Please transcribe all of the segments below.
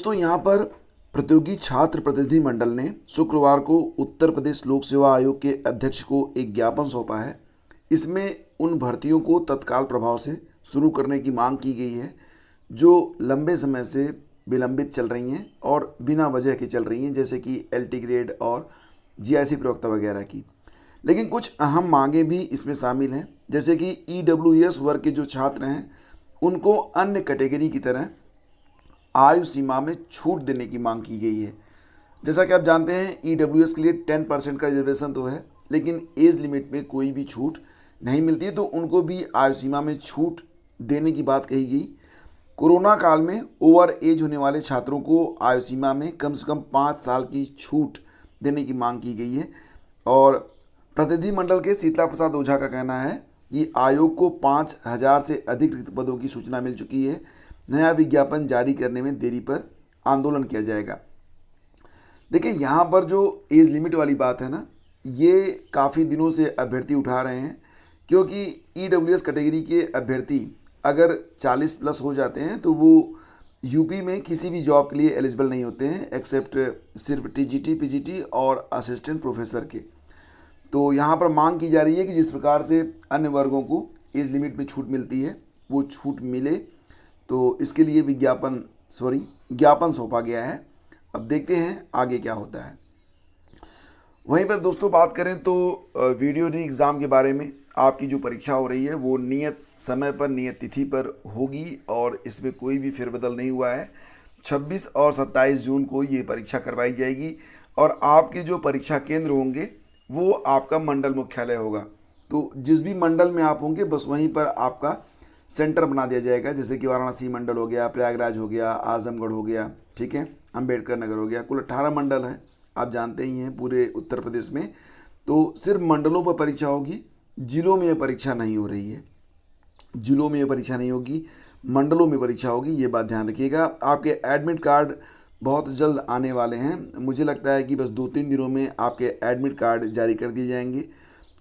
दोस्तों यहाँ पर प्रतियोगी छात्र प्रतिनिधि मंडल ने शुक्रवार को उत्तर प्रदेश लोक सेवा आयोग के अध्यक्ष को एक ज्ञापन सौंपा है। इसमें उन भर्तियों को तत्काल प्रभाव से शुरू करने की मांग की गई है जो लंबे समय से विलंबित चल रही हैं और बिना वजह के चल रही हैं, जैसे कि एलटी ग्रेड और जीआईसी प्रवक्ता वगैरह की। लेकिन कुछ अहम मांगें भी इसमें शामिल हैं, जैसे कि ईडब्ल्यूएस वर्ग के जो छात्र हैं उनको अन्य कैटेगरी की तरह आयु सीमा में छूट देने की मांग की गई है। जैसा कि आप जानते हैं ईडब्ल्यूएस के लिए 10% का रिजर्वेशन तो है, लेकिन एज लिमिट में कोई भी छूट नहीं मिलती है, तो उनको भी आयु सीमा में छूट देने की बात कही गई। कोरोना काल में ओवर एज होने वाले छात्रों को आयु सीमा में कम से कम 5 साल की छूट देने की मांग की गई है। और प्रतिनिधिमंडल के शीतला प्रसाद ओझा का कहना है कि आयोग को 5000 से अधिक रिक्त पदों की सूचना मिल चुकी है। नया विज्ञापन जारी करने में देरी पर आंदोलन किया जाएगा। देखिए, यहाँ पर जो एज लिमिट वाली बात है ना, ये काफ़ी दिनों से अभ्यर्थी उठा रहे हैं, क्योंकि ईडब्ल्यूएस कैटेगरी के अभ्यर्थी अगर 40 प्लस हो जाते हैं तो वो यूपी में किसी भी जॉब के लिए एलिजिबल नहीं होते हैं, एक्सेप्ट सिर्फ टीजीटी, पीजीटी और असिस्टेंट प्रोफेसर के। तो यहाँ पर मांग की जा रही है कि जिस प्रकार से अन्य वर्गों को एज लिमिट में छूट मिलती है वो छूट मिले। तो इसके लिए ज्ञापन सौंपा गया है। अब देखते हैं आगे क्या होता है। वहीं पर दोस्तों बात करें तो वीडियो री एग्ज़ाम के बारे में, आपकी जो परीक्षा हो रही है वो नियत समय पर, नियत तिथि पर होगी और इसमें कोई भी फेरबदल नहीं हुआ है। 26 और 27 जून को ये परीक्षा करवाई जाएगी और आपके जो परीक्षा केंद्र होंगे वो आपका मंडल मुख्यालय होगा। तो जिस भी मंडल में आप होंगे बस वहीं पर आपका सेंटर बना दिया जाएगा, जैसे कि वाराणसी मंडल हो गया, प्रयागराज हो गया, आजमगढ़ हो गया, ठीक है, अंबेडकर नगर हो गया। कुल 18 मंडल हैं, आप जानते ही हैं पूरे उत्तर प्रदेश में। तो सिर्फ मंडलों पर परीक्षा होगी, जिलों में ये परीक्षा नहीं हो रही है। जिलों में ये परीक्षा नहीं होगी, मंडलों में परीक्षा होगी, ये बात ध्यान रखिएगा। आपके एडमिट कार्ड बहुत जल्द आने वाले हैं। मुझे लगता है कि बस 2-3 दिनों में आपके एडमिट कार्ड जारी कर दिए जाएंगे।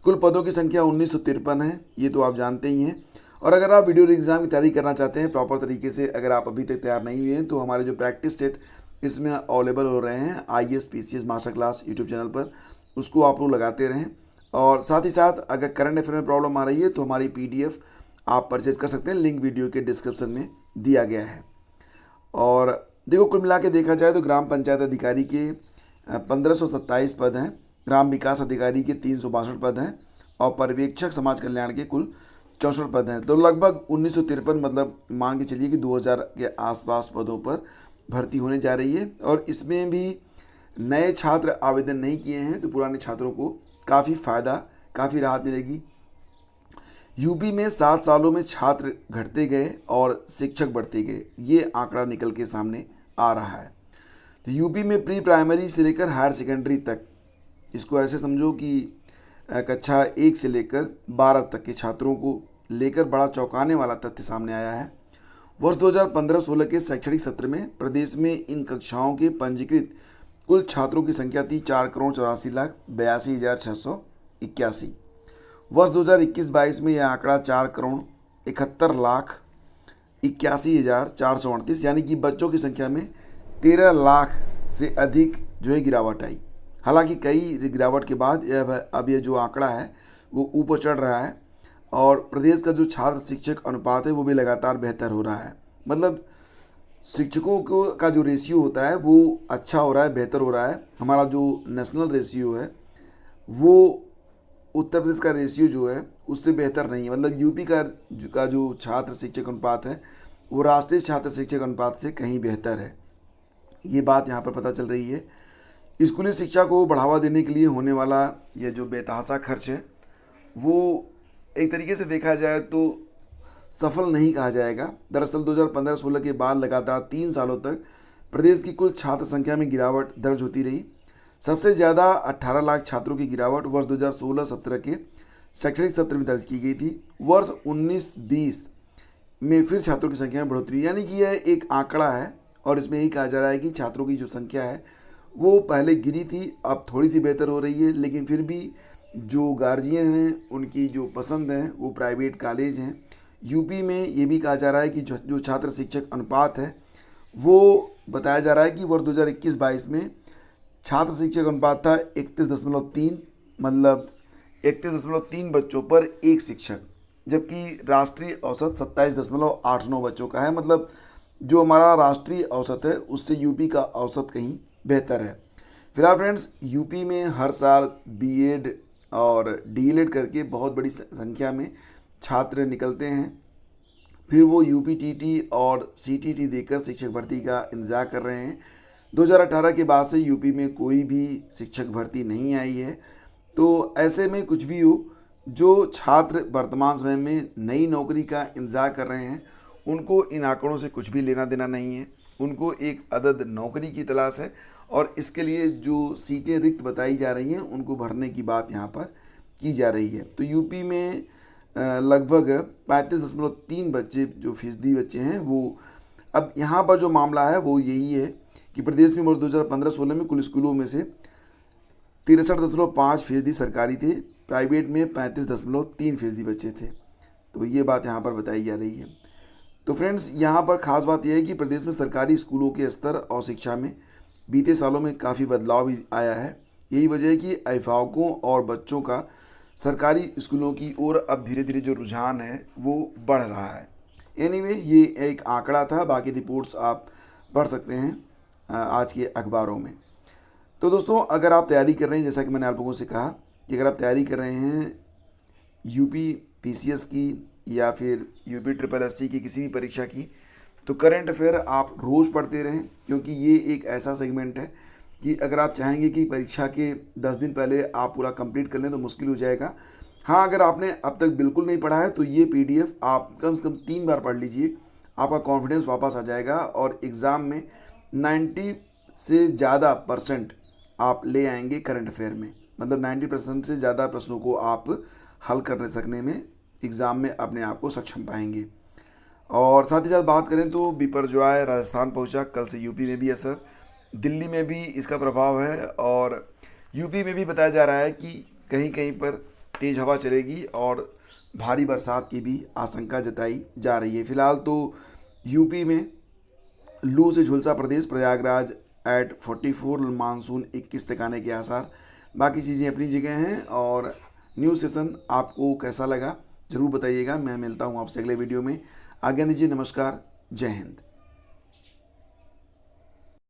कुल पदों की संख्या 1953 है, ये तो आप जानते ही हैं। और अगर आप वीडियो एग्ज़ाम की तैयारी करना चाहते हैं प्रॉपर तरीके से, अगर आप अभी तक तैयार नहीं हुए हैं, तो हमारे जो प्रैक्टिस सेट इसमें अवेलेबल हो रहे हैं IAS PCS master class YouTube channel पर, उसको आप लोग लगाते रहें। और साथ ही साथ अगर करंट अफेयर में प्रॉब्लम आ रही है तो हमारी PDF आप परचेज कर सकते हैं, लिंक वीडियो के डिस्क्रिप्शन में दिया गया है। और देखो, कुल मिला के देखा जाए तो ग्राम पंचायत अधिकारी के 1527 पद हैं, ग्राम विकास अधिकारी के 362 पद हैं और पर्यवेक्षक समाज कल्याण के कुल 64 पद हैं। तो लगभग 1953, मतलब मान के चलिए कि 2000 के आसपास पदों पर भर्ती होने जा रही है। और इसमें भी नए छात्र आवेदन नहीं किए हैं तो पुराने छात्रों को काफ़ी फ़ायदा, काफ़ी राहत मिलेगी। यूपी में 7 सालों में छात्र घटते गए और शिक्षक बढ़ते गए, ये आंकड़ा निकल के सामने आ रहा है। तो यूपी में प्री प्राइमरी से लेकर हायर सेकेंडरी तक, इसको ऐसे समझो कि कक्षा 1 से लेकर 12 तक के छात्रों को लेकर बड़ा चौंकाने वाला तथ्य सामने आया है। वर्ष 2015-16 के शैक्षणिक सत्र में प्रदेश में इन कक्षाओं के पंजीकृत कुल छात्रों की संख्या थी 4,84,82,681। वर्ष 2021-22 में यह आंकड़ा 4,71,81,438, यानी कि बच्चों की संख्या में 13 लाख से अधिक जो है गिरावट आई। हालांकि कई गिरावट के बाद अब यह जो आंकड़ा है वो ऊपर चढ़ रहा है और प्रदेश का जो छात्र शिक्षक अनुपात है वो भी लगातार बेहतर हो रहा है। मतलब शिक्षकों को का जो रेशियो होता है वो अच्छा हो रहा है, बेहतर हो रहा है। हमारा जो नेशनल रेशियो है वो उत्तर प्रदेश का रेशियो जो है उससे बेहतर नहीं है। मतलब यूपी का जो छात्र शिक्षक अनुपात है वो राष्ट्रीय छात्र शिक्षक अनुपात से कहीं बेहतर है, ये बात यहाँ पर पता चल रही है। स्कूली शिक्षा को बढ़ावा देने के लिए होने वाला ये जो बेतहाशा खर्च है वो एक तरीके से देखा जाए तो सफल नहीं कहा जाएगा। दरअसल 2015-16 के बाद लगातार 3 सालों तक प्रदेश की कुल छात्र संख्या में गिरावट दर्ज होती रही। सबसे ज़्यादा 18 लाख छात्रों की गिरावट वर्ष 2016-17 के शैक्षणिक सत्र में दर्ज की गई थी। वर्ष 19-20 में फिर छात्रों की संख्या में बढ़ोतरी, यानी कि यह एक आंकड़ा है और इसमें यही कहा जा रहा है कि छात्रों की जो संख्या है वो पहले गिरी थी, अब थोड़ी सी बेहतर हो रही है। लेकिन फिर भी जो गार्जियन हैं उनकी जो पसंद है वो प्राइवेट कॉलेज हैं। यूपी में ये भी कहा जा रहा है कि जो छात्र शिक्षक अनुपात है वो बताया जा रहा है कि वर्ष 2021-22 में छात्र शिक्षक अनुपात था 31.3, मतलब 31.3 बच्चों पर एक शिक्षक, जबकि राष्ट्रीय औसत 27.89 बच्चों का है। मतलब जो हमारा राष्ट्रीय औसत है उससे यूपी का औसत कहीं बेहतर है। फिलहाल फ्रेंड्स, यूपी में हर साल बीएड और डीएलएड करके बहुत बड़ी संख्या में छात्र निकलते हैं। फिर वो यूपीटीटी और सीटीटी देकर शिक्षक भर्ती का इंतज़ार कर रहे हैं। 2018 के बाद से यूपी में कोई भी शिक्षक भर्ती नहीं आई है। तो ऐसे में कुछ भी हो, जो छात्र वर्तमान समय में नई नौकरी का इंतज़ार कर रहे हैं उनको इन आंकड़ों से कुछ भी लेना देना नहीं है। उनको एक अदद नौकरी की तलाश है और इसके लिए जो सीटें रिक्त बताई जा रही हैं उनको भरने की बात यहाँ पर की जा रही है। तो यूपी में लगभग 35.3 बच्चे जो फीसदी बच्चे हैं वो, अब यहाँ पर जो मामला है वो यही है कि प्रदेश में वर्ष 2015-16 में कुल स्कूलों में से 63.5% सरकारी थे, प्राइवेट में 35.3% बच्चे थे। तो ये बात यहाँ पर बताई जा रही है। तो फ्रेंड्स, यहाँ पर ख़ास बात यह है कि प्रदेश में सरकारी स्कूलों के स्तर और शिक्षा में बीते सालों में काफ़ी बदलाव भी आया है। यही वजह है कि अभिभावकों और बच्चों का सरकारी स्कूलों की ओर अब धीरे धीरे जो रुझान है वो बढ़ रहा है। एनीवे, ये एक आंकड़ा था, बाकी रिपोर्ट्स आप पढ़ सकते हैं आज के अखबारों में। तो दोस्तों, अगर आप तैयारी कर रहे हैं, जैसा कि मैंने आप लोगों से कहा कि अगर आप तैयारी कर रहे हैं यूपी पीसीएस की या फिर यूपी ट्रिपल एससी की किसी भी परीक्षा की, तो करंट अफेयर आप रोज़ पढ़ते रहें, क्योंकि ये एक ऐसा सेगमेंट है कि अगर आप चाहेंगे कि परीक्षा के 10 दिन पहले आप पूरा कंप्लीट कर लें तो मुश्किल हो जाएगा। हाँ, अगर आपने अब तक बिल्कुल नहीं पढ़ा है तो ये पीडीएफ आप कम से कम 3 बार पढ़ लीजिए, आपका कॉन्फिडेंस वापस आ जाएगा और एग्ज़ाम में 90 से ज़्यादा % आप ले आएंगे करंट अफेयर में। मतलब 90% से ज़्यादा प्रश्नों को आप हल करने सकने में एग्ज़ाम में अपने आप को सक्षम पाएंगे। और साथ ही साथ बात करें तो बिपरजॉय राजस्थान पहुंचा, कल से यूपी में भी असर, दिल्ली में भी इसका प्रभाव है और यूपी में भी बताया जा रहा है कि कहीं कहीं पर तेज़ हवा चलेगी और भारी बरसात की भी आशंका जताई जा रही है। फिलहाल तो यूपी में लू से झुलसा प्रदेश, प्रयागराज at 44, मानसून 21 तक आने के आसार। बाकी चीज़ें अपनी जगह हैं। और न्यूज़ सेशन आपको कैसा लगा ज़रूर बताइएगा। मैं मिलता हूँ आपसे अगले वीडियो में। आज्ञा दीजिए, नमस्कार, जय हिंद।